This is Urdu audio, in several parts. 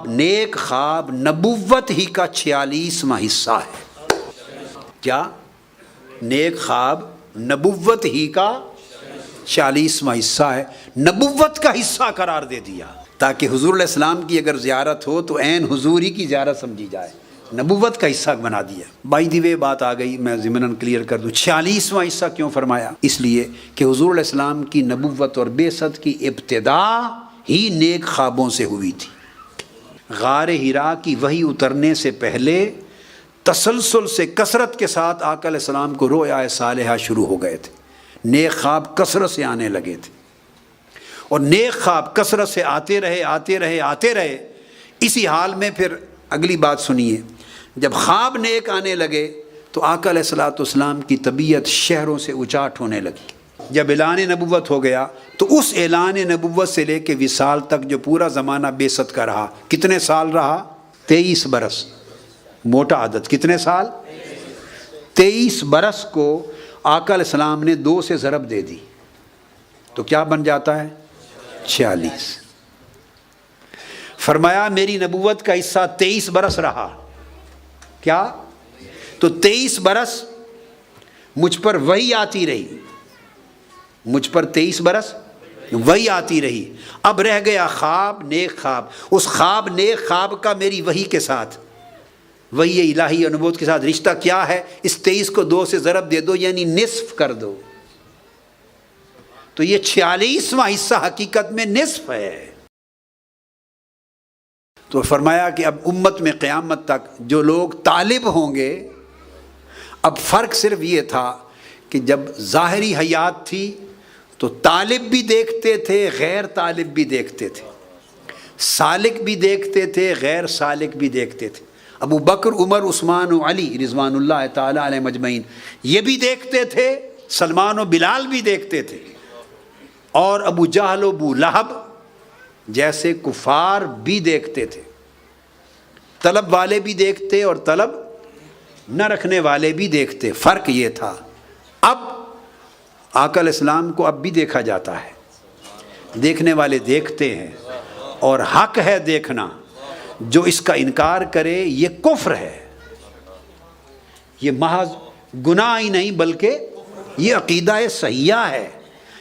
نیک خواب نبوت ہی کا 46واں حصہ ہے۔ کیا؟ نیک خواب نبوت ہی کا 46واں حصہ ہے، نبوت کا حصہ قرار دے دیا تاکہ حضور علیہ السلام کی اگر زیارت ہو تو عین حضور ہی کی زیارت سمجھی جائے، نبوت کا حصہ بنا دیا۔ بائی دی وے بات آ گئی، میں ضمناً کلیئر کر دوں 46واں حصہ کیوں فرمایا؟ اس لیے کہ حضور علیہ السلام کی نبوت اور بعثت کی ابتدا ہی نیک خوابوں سے ہوئی تھی۔ غار حرا کی وحی اترنے سے پہلے تسلسل سے کثرت کے ساتھ آقا علیہ السلام کو رؤیا صالحہ شروع ہو گئے تھے، نیک خواب کثرت سے آنے لگے تھے، اور نیک خواب کثرت سے آتے رہے۔ اسی حال میں پھر اگلی بات سنیے، جب خواب نیک آنے لگے تو آقا علیہ الصلوۃ والسلام کی طبیعت شہروں سے اچاٹ ہونے لگی۔ جب اعلان نبوت ہو گیا تو اس اعلان نبوت سے لے کے وصال تک جو پورا زمانہ بعثت کا رہا، کتنے سال رہا؟ 23 برس، موٹا عدد، کتنے سال؟ 23 برس کو آقا علیہ السلام نے 2 سے ضرب دے دی تو کیا بن جاتا ہے؟ 46۔ فرمایا میری نبوت کا حصہ 23 برس رہا، کیا؟ تو 23 برس مجھ پر وحی آتی رہی، مجھ پر 23 برس وحی آتی رہی۔ اب رہ گیا خواب، نیک خواب۔ اس خواب نیک خواب کا میری وحی کے ساتھ، وحی الہی نبوت کے ساتھ رشتہ کیا ہے؟ اس 23 کو 2 سے ضرب دے دو، یعنی نصف کر دو، تو یہ 46واں حصہ حقیقت میں نصف ہے۔ تو فرمایا کہ اب امت میں قیامت تک جو لوگ طالب ہوں گے، اب فرق صرف یہ تھا کہ جب ظاہری حیات تھی تو طالب بھی دیکھتے تھے، غیر طالب بھی دیکھتے تھے، سالک بھی دیکھتے تھے، غیر سالک بھی دیکھتے تھے۔ ابو بکر، عمر، عثمان و علی رضوان اللہ تعالی علیہم اجمعین یہ بھی دیکھتے تھے، سلمان و بلال بھی دیکھتے تھے، اور ابو جہل و ابو لہب جیسے کفار بھی دیکھتے تھے۔ طلب والے بھی دیکھتے اور طلب نہ رکھنے والے بھی دیکھتے، فرق یہ تھا۔ اب آقا علیہ السلام کو اب بھی دیکھا جاتا ہے، دیکھنے والے دیکھتے ہیں، اور حق ہے دیکھنا۔ جو اس کا انکار کرے یہ کفر ہے، یہ محض گناہ ہی نہیں بلکہ یہ عقیدہ صحیحہ ہے،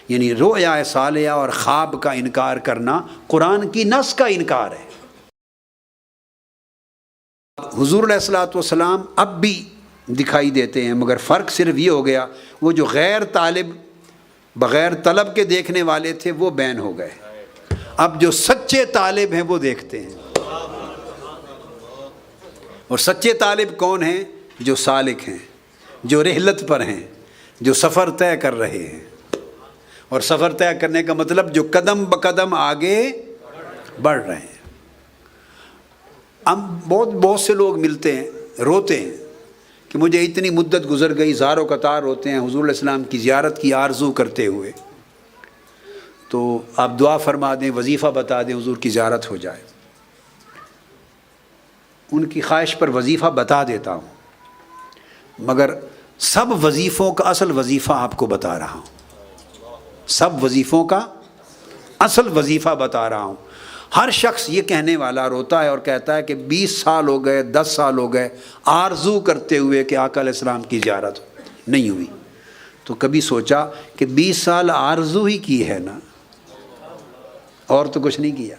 یعنی رؤیا صالحہ اور خواب کا انکار کرنا قرآن کی نص کا انکار ہے۔ حضور علیہ الصلوۃ والسلام اب بھی دکھائی دیتے ہیں، مگر فرق صرف یہ ہو گیا، وہ جو غیر طالب بغیر طلب کے دیکھنے والے تھے وہ بین ہو گئے، اب جو سچے طالب ہیں وہ دیکھتے ہیں۔ اور سچے طالب کون ہیں؟ جو سالک ہیں، جو رحلت پر ہیں، جو سفر طے کر رہے ہیں۔ اور سفر طے کرنے کا مطلب جو قدم بقدم آگے بڑھ رہے ہیں۔ اب بہت سے لوگ ملتے ہیں، روتے ہیں کہ مجھے اتنی مدت گزر گئی، زاروں قطار ہوتے ہیں حضور علیہ السلام کی زیارت کی آرزو کرتے ہوئے، تو آپ دعا فرما دیں، وظیفہ بتا دیں، حضور کی زیارت ہو جائے۔ ان کی خواہش پر وظیفہ بتا دیتا ہوں، مگر سب وظیفوں کا اصل وظیفہ آپ کو بتا رہا ہوں، سب وظیفوں کا اصل وظیفہ بتا رہا ہوں۔ ہر شخص یہ کہنے والا روتا ہے اور کہتا ہے کہ 20 سال ہو گئے، 10 سال ہو گئے آرزو کرتے ہوئے کہ آقا علیہ السلام کی زیارت نہیں ہوئی۔ تو کبھی سوچا کہ 20 سال آرزو ہی کی ہے نا، اور تو کچھ نہیں کیا،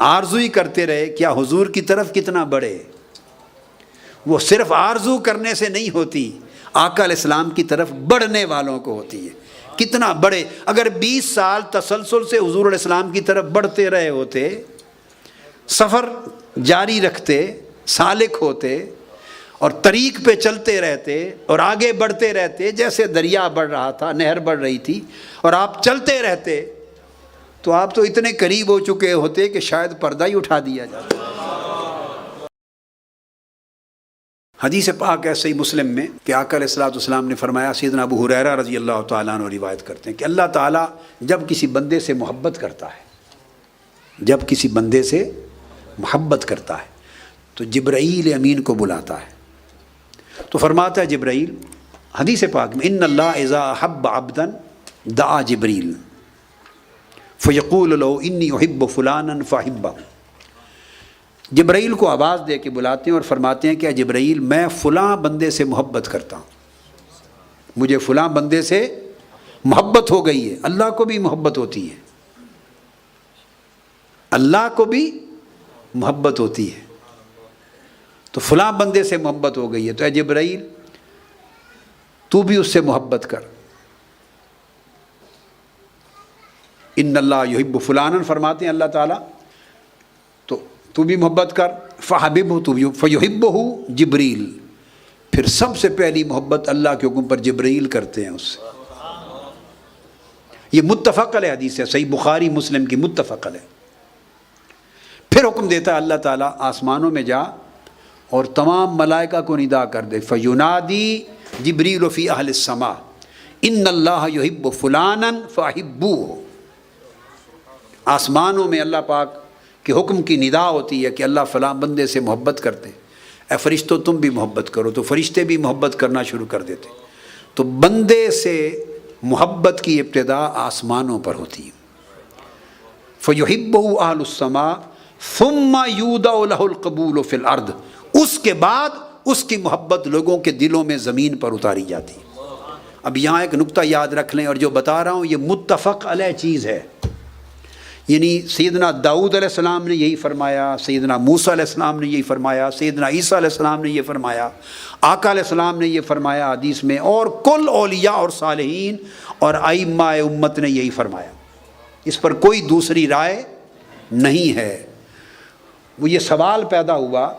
آرزو ہی کرتے رہے، کیا حضور کی طرف کتنا بڑھے؟ وہ صرف آرزو کرنے سے نہیں ہوتی، آقا علیہ السلام کی طرف بڑھنے والوں کو ہوتی ہے۔ کتنا بڑے؟ اگر 20 سال تسلسل سے حضور علیہ السلام کی طرف بڑھتے رہے ہوتے، سفر جاری رکھتے، سالک ہوتے اور طریق پہ چلتے رہتے اور آگے بڑھتے رہتے، جیسے دریا بڑھ رہا تھا، نہر بڑھ رہی تھی، اور آپ چلتے رہتے، تو آپ تو اتنے قریب ہو چکے ہوتے کہ شاید پردہ ہی اٹھا دیا جاتا۔ حدیث پاک ہے صحیح مسلم میں کہ آقا علیہ الصلوۃ والسلام نے فرمایا، سیدنا ابو ہریرہ رضی اللہ تعالیٰ عنہ روایت کرتے ہیں کہ اللہ تعالیٰ جب کسی بندے سے محبت کرتا ہے، جب کسی بندے سے محبت کرتا ہے تو جبرائیل امین کو بلاتا ہے، تو فرماتا ہے جبرائیل، حدیث پاک میں، ان اللہ اذا احب عبدا دعا جبریل فیقول له انی احب فلانا فاحبہ، جبرائیل کو آواز دے کے بلاتے ہیں اور فرماتے ہیں کہ اے جبرائیل میں فلاں بندے سے محبت کرتا ہوں، مجھے فلاں بندے سے محبت ہو گئی ہے۔ اللہ کو بھی محبت ہوتی ہے، اللہ کو بھی محبت ہوتی ہے، تو فلاں بندے سے محبت ہو گئی ہے، تو اے جبرائیل تو بھی اس سے محبت کر۔ ان اللہ یحب فلانا فرماتے ہیں اللہ تعالیٰ، تو بھی محبت کر، فحببہ تو بھی، فیحبہ جبریل، پھر سب سے پہلی محبت اللہ کے حکم پر جبرائیل کرتے ہیں اس سے۔ یہ متفق علیہ حدیث ہے، صحیح بخاری مسلم کی متفق علیہ۔ پھر حکم دیتا ہے اللہ تعالیٰ آسمانوں میں جا اور تمام ملائکہ کو ندا کر دے، فینادی جبریل فی اہل السماء ان اللہ یحب فلانا فاحبوہ۔ آسمانوں میں اللہ پاک کے حکم کی ندا ہوتی ہے کہ اللہ فلاں بندے سے محبت کرتے ہیں، اے فرشتوں تم بھی محبت کرو، تو فرشتے بھی محبت کرنا شروع کر دیتے۔ تو بندے سے محبت کی ابتدا آسمانوں پر ہوتی ہے۔ فَيُحِبُّهُ أَهْلُ السَّمَاءِ ثُمَّ يُودَعُ لَهُ الْقَبُولُ فِي الْأَرْضِ، اس کے بعد اس کی محبت لوگوں کے دلوں میں زمین پر اتاری جاتی ہے۔ اب یہاں ایک نقطہ یاد رکھ لیں، اور جو بتا رہا ہوں یہ متفق علیہ چیز ہے، یعنی سیدنا داؤد علیہ السلام نے یہی فرمایا، سیدنا موسیٰ علیہ السلام نے یہی فرمایا، سیدنا عیسیٰ علیہ السلام نے یہ فرمایا، آقا علیہ السلام نے یہ فرمایا حدیث میں، اور کل اولیاء اور صالحین اور ائمہ امت نے یہی فرمایا۔ اس پر کوئی دوسری رائے نہیں ہے۔ وہ یہ سوال پیدا ہوا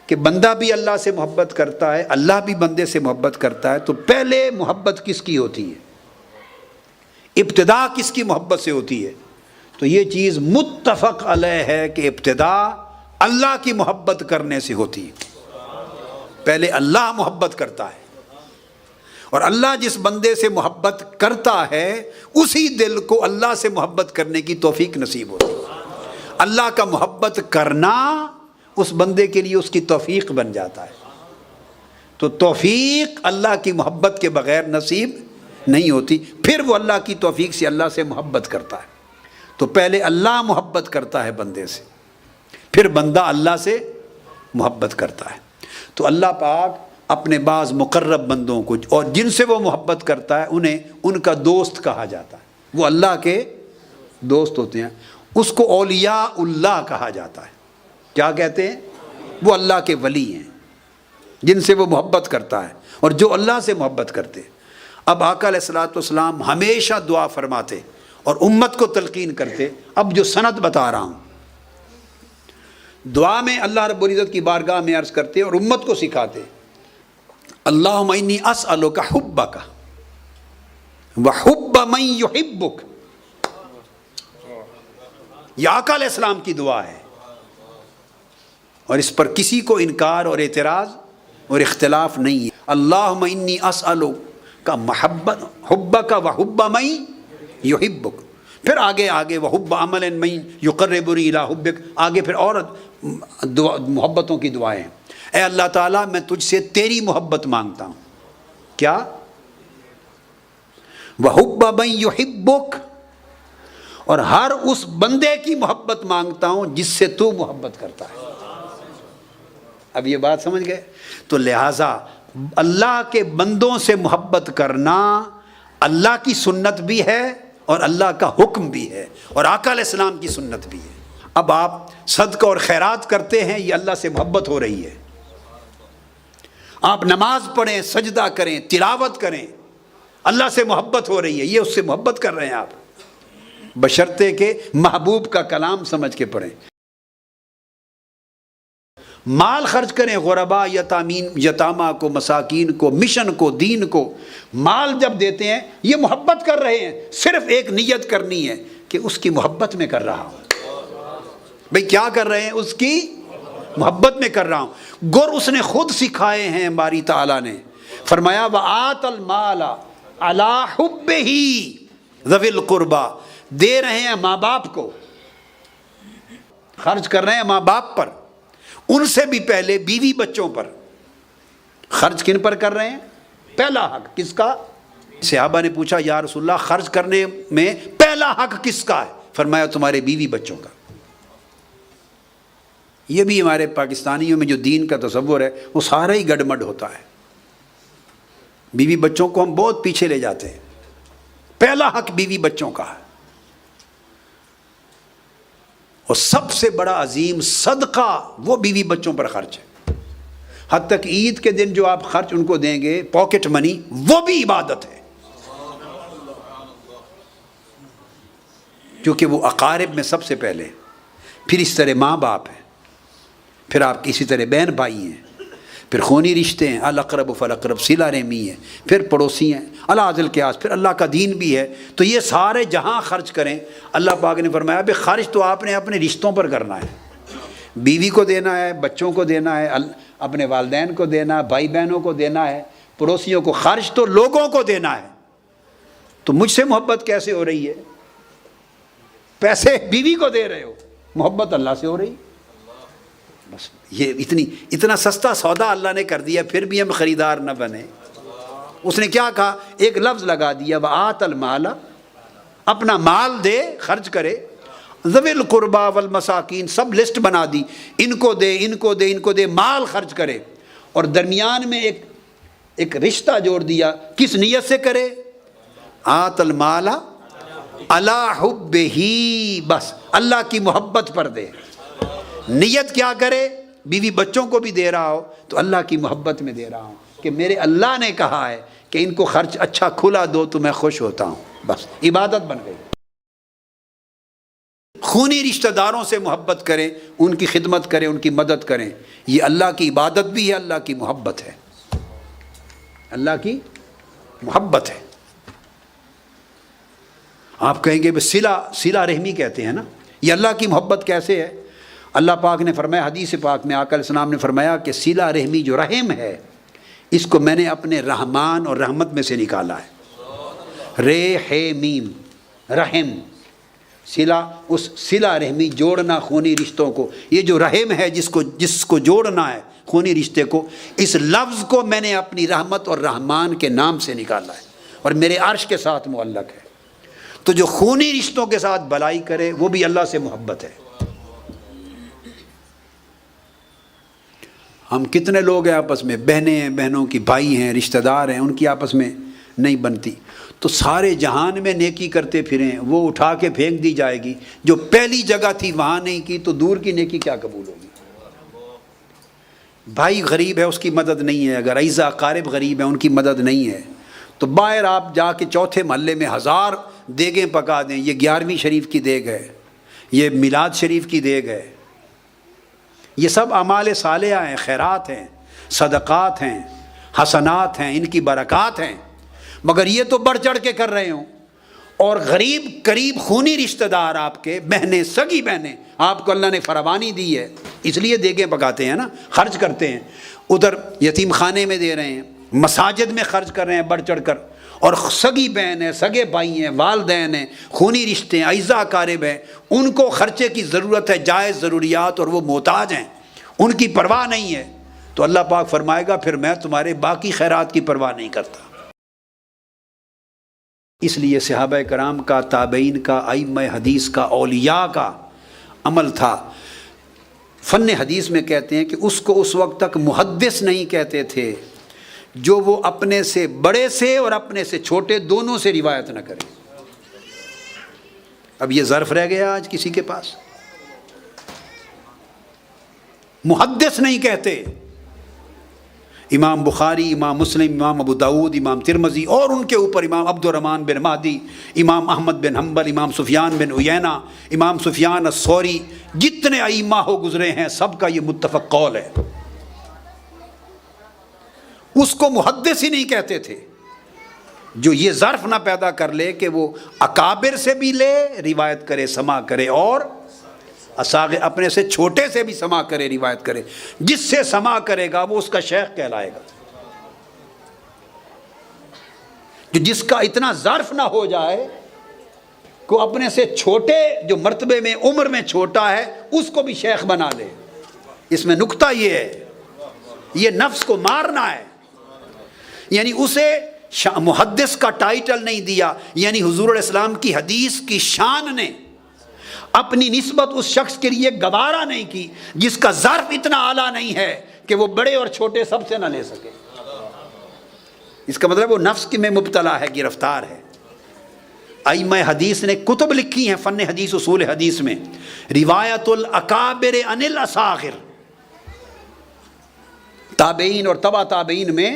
کہ بندہ بھی اللہ سے محبت کرتا ہے، اللہ بھی بندے سے محبت کرتا ہے، تو پہلے محبت کس کی ہوتی ہے؟ ابتدا کس کی محبت سے ہوتی ہے؟ تو یہ چیز متفق علیہ ہے کہ ابتدا اللہ کی محبت کرنے سے ہوتی ہے۔ پہلے اللہ محبت کرتا ہے، اور اللہ جس بندے سے محبت کرتا ہے اسی دل کو اللہ سے محبت کرنے کی توفیق نصیب ہوتی ہے۔ اللہ کا محبت کرنا اس بندے کے لیے اس کی توفیق بن جاتا ہے۔ تو توفیق اللہ کی محبت کے بغیر نصیب نہیں ہوتی، پھر وہ اللہ کی توفیق سے اللہ سے محبت کرتا ہے۔ تو پہلے اللہ محبت کرتا ہے بندے سے، پھر بندہ اللہ سے محبت کرتا ہے۔ تو اللہ پاک اپنے بعض مقرب بندوں کو، اور جن سے وہ محبت کرتا ہے انہیں ان کا دوست کہا جاتا ہے، وہ اللہ کے دوست ہوتے ہیں، اس کو اولیاء اللہ کہا جاتا ہے۔ کیا کہتے ہیں؟ وہ اللہ کے ولی ہیں جن سے وہ محبت کرتا ہے اور جو اللہ سے محبت کرتے۔ اب آقا علیہ الصلوۃ والسلام ہمیشہ دعا فرماتے اور امت کو تلقین کرتے۔ اب جو سند بتا رہا ہوں، دعا میں اللہ رب العزت کی بارگاہ میں عرض کرتے اور امت کو سکھاتے، اللہم انی اسألک حبک وحب من یحبک۔ یہ آقا علیہ السلام کی دعا ہے، اور اس پر کسی کو انکار اور اعتراض اور اختلاف نہیں ہے۔ اللہم انی اسألک محبت حبک وحب من یحبک، پھر آگے وحب عمل من یقربنی الی حبک، آگے پھر اور محبتوں کی دعائیں ہیں۔ اے اللہ تعالیٰ میں تجھ سے تیری محبت مانگتا ہوں، کیا؟ وحب من یحبک، اور ہر اس بندے کی محبت مانگتا ہوں جس سے تو محبت کرتا ہے۔ اب یہ بات سمجھ گئے؟ تو لہٰذا اللہ کے بندوں سے محبت کرنا اللہ کی سنت بھی ہے اور اللہ کا حکم بھی ہے، اور آقا علیہ السلام کی سنت بھی ہے۔ اب آپ صدقہ اور خیرات کرتے ہیں، یہ اللہ سے محبت ہو رہی ہے۔ آپ نماز پڑھیں، سجدہ کریں، تلاوت کریں، اللہ سے محبت ہو رہی ہے، یہ اس سے محبت کر رہے ہیں آپ، بشرطے کہ محبوب کا کلام سمجھ کے پڑھیں۔ مال خرچ کریں، غرباء یتامہ کو، مساکین کو، مشن کو، دین کو مال جب دیتے ہیں یہ محبت کر رہے ہیں، صرف ایک نیت کرنی ہے کہ اس کی محبت میں کر رہا ہوں۔ بھئی کیا کر رہے ہیں؟ اس کی محبت میں کر رہا ہوں۔ گر اس نے خود سکھائے ہیں، باری تعالیٰ نے فرمایا وَآتَ الْمَالَ عَلَىٰ حُبِّهِ ذَوِي الْقُرْبَىٰ، دے رہے ہیں ماں باپ کو، خرچ کر رہے ہیں ماں باپ پر، ان سے بھی پہلے بیوی بچوں پر۔ خرچ کن پر کر رہے ہیں؟ پہلا حق کس کا؟ صحابہ نے پوچھا یا رسول اللہ خرچ کرنے میں پہلا حق کس کا ہے؟ فرمایا تمہارے بیوی بچوں کا۔ یہ بھی ہمارے پاکستانیوں میں جو دین کا تصور ہے وہ سارا ہی گڈمڈ ہوتا ہے. بیوی بچوں کو ہم بہت پیچھے لے جاتے ہیں. پہلا حق بیوی بچوں کا ہے، اور سب سے بڑا عظیم صدقہ وہ بیوی بچوں پر خرچ ہے. حد تک عید کے دن جو آپ خرچ ان کو دیں گے پاکٹ منی، وہ بھی عبادت ہے، کیونکہ وہ اقارب میں سب سے پہلے، پھر اس طرح ماں باپ ہیں، پھر آپ اسی طرح بہن بھائی ہیں، پھر خونی رشتے ہیں، الاقرب فالاقرب، صلہ رحمی ہے، پھر پڑوسی ہیں، الاذ القیاس، پھر اللہ کا دین بھی ہے. تو یہ سارے جہاں خرچ کریں، اللہ پاک نے فرمایا کہ خرچ تو آپ نے اپنے رشتوں پر کرنا ہے. بیوی کو دینا ہے، بچوں کو دینا ہے، اپنے والدین کو دینا ہے، بھائی بہنوں کو دینا ہے، پڑوسیوں کو. خرچ تو لوگوں کو دینا ہے. تو مجھ سے محبت کیسے ہو رہی ہے؟ پیسے بیوی کو دے رہے ہو، محبت اللہ سے ہو رہی. بس یہ اتنا سستا سودا اللہ نے کر دیا، پھر بھی ہم خریدار نہ بنے. اس نے کیا کہا؟ ایک لفظ لگا دیا، وآت المال، اپنا مال دے، خرچ کرے. ذوی القربى والمساکین، سب لسٹ بنا دی، ان کو دے، ان کو دے، ان کو دے، مال خرچ کرے. اور درمیان میں ایک رشتہ جوڑ دیا، کس نیت سے کرے؟ آت المال علی حبہ، بس اللہ کی محبت پر دے. نیت کیا کرے؟ بیوی بچوں کو بھی دے رہا ہو تو اللہ کی محبت میں دے رہا ہوں، کہ میرے اللہ نے کہا ہے کہ ان کو خرچ اچھا کھلا دو تو میں خوش ہوتا ہوں. بس عبادت بن گئی. خونی رشتہ داروں سے محبت کریں، ان کی خدمت کریں، ان کی مدد کریں. یہ اللہ کی عبادت بھی ہے، اللہ کی محبت ہے، اللہ کی محبت ہے. آپ کہیں گے صلہ رحمی کہتے ہیں نا، یہ اللہ کی محبت کیسے ہے؟ اللہ پاک نے فرمایا، حدیث پاک میں آقا علیہ السلام نے فرمایا کہ صلہ رحمی جو رحم ہے، اس کو میں نے اپنے رحمان اور رحمت میں سے نکالا ہے. میم رحم، اس صلہ رحمی، جوڑنا خونی رشتوں کو. یہ جو رحم ہے، جس کو جوڑنا ہے خونی رشتے کو، اس لفظ کو میں نے اپنی رحمت اور رحمان کے نام سے نکالا ہے، اور میرے عرش کے ساتھ معلق ہے. تو جو خونی رشتوں کے ساتھ بلائی کرے وہ بھی اللہ سے محبت ہے. ہم کتنے لوگ ہیں آپس میں، بہنیں ہیں، بہنوں کی بھائی ہیں، رشتہ دار ہیں، ان کی آپس میں نہیں بنتی. تو سارے جہان میں نیکی کرتے پھریں، وہ اٹھا کے پھینک دی جائے گی. جو پہلی جگہ تھی وہاں نہیں کی تو دور کی نیکی کیا قبول ہوگی؟ بھائی غریب ہے، اس کی مدد نہیں ہے. اگر اعزا اقارب غریب ہیں، ان کی مدد نہیں ہے، تو باہر آپ جا کے چوتھے محلے میں 1000 دیگیں پکا دیں. یہ 11ویں شریف کی دیگ ہے، یہ میلاد شریف کی دیگ ہے. یہ سب اعمال صالحہ ہیں، خیرات ہیں، صدقات ہیں، حسنات ہیں، ان کی برکات ہیں. مگر یہ تو بڑھ چڑھ کے کر رہے ہوں. اور غریب قریب خونی رشتہ دار آپ کے، بہنیں، سگی بہنیں، آپ کو اللہ نے فراوانی دی ہے، اس لیے دیگیں پکاتے ہیں نا، خرچ کرتے ہیں. ادھر یتیم خانے میں دے رہے ہیں، مساجد میں خرچ کر رہے ہیں بڑھ چڑھ کر. اور سگی بہن ہیں، سگے بھائی ہیں، والدین ہیں، خونی رشتے ہیں، اعزا اقارب ہیں، ان کو خرچے کی ضرورت ہے، جائز ضروریات، اور وہ محتاج ہیں، ان کی پرواہ نہیں ہے. تو اللہ پاک فرمائے گا پھر میں تمہارے باقی خیرات کی پرواہ نہیں کرتا. اس لیے صحابہ کرام کا، تابعین کا، ائمہ حدیث کا، اولیاء کا عمل تھا. فن حدیث میں کہتے ہیں کہ اس کو اس وقت تک محدث نہیں کہتے تھے جو وہ اپنے سے بڑے سے اور اپنے سے چھوٹے دونوں سے روایت نہ کرے. اب یہ ظرف رہ گیا آج کسی کے پاس؟ محدث نہیں کہتے. امام بخاری، امام مسلم، امام ابو داود، امام ترمذی، اور ان کے اوپر امام عبد الرحمن بن مہدی، امام احمد بن حنبل، امام سفیان بن عیینہ، امام سفیان الثوری، جتنے ائمہ ہو گزرے ہیں سب کا یہ متفق قول ہے. اس کو محدث ہی نہیں کہتے تھے جو یہ ظرف نہ پیدا کر لے کہ وہ اکابر سے بھی لے روایت کرے، سما کرے، اور اصاغر اپنے سے چھوٹے سے بھی سما کرے، روایت کرے. جس سے سما کرے گا وہ اس کا شیخ کہلائے گا. جس کا اتنا ظرف نہ ہو جائے کہ اپنے سے چھوٹے، جو مرتبے میں عمر میں چھوٹا ہے، اس کو بھی شیخ بنا لے. اس میں نکتہ یہ ہے، یہ نفس کو مارنا ہے. یعنی اسے محدث کا ٹائٹل نہیں دیا، یعنی حضور علیہ السلام کی حدیث کی شان نے اپنی نسبت اس شخص کے لیے گوارا نہیں کی جس کا ظرف اتنا اعلیٰ نہیں ہے کہ وہ بڑے اور چھوٹے سب سے نہ لے سکے. اس کا مطلب وہ نفس کی میں مبتلا ہے، گرفتار ہے. ائمہ حدیث نے کتب لکھی ہیں فن حدیث، اصول حدیث میں، روایت الاکابر عن الاصاغر، تابعین اور تبع تابعین میں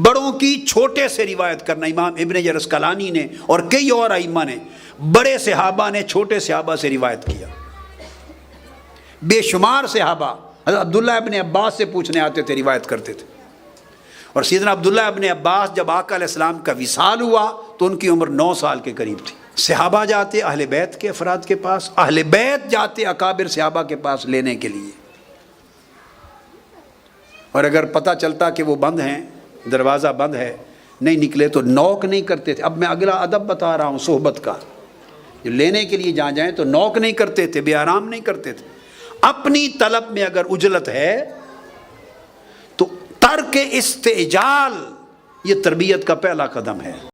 بڑوں کی چھوٹے سے روایت کرنا. امام ابن حجر اسقلانی نے اور کئی اور ائمہ نے بڑے صحابہ نے چھوٹے صحابہ سے روایت کیا. بے شمار صحابہ حضرت عبداللہ ابن عباس سے پوچھنے آتے تھے، روایت کرتے تھے. اور سیدنا عبداللہ ابن عباس جب آقا علیہ السلام کا وصال ہوا تو ان کی عمر 9 سال کے قریب تھی. صحابہ جاتے اہل بیت کے افراد کے پاس، اہل بیت جاتے اکابر صحابہ کے پاس لینے کے لیے. اور اگر پتہ چلتا کہ وہ بند ہیں، دروازہ بند ہے، نہیں نکلے تو نوک نہیں کرتے تھے. اب میں اگلا ادب بتا رہا ہوں صحبت کا. لینے کے لیے جہاں جائیں تو نوک نہیں کرتے تھے، بے آرام نہیں کرتے تھے. اپنی طلب میں اگر عجلت ہے تو ترک استعجال یہ تربیت کا پہلا قدم ہے.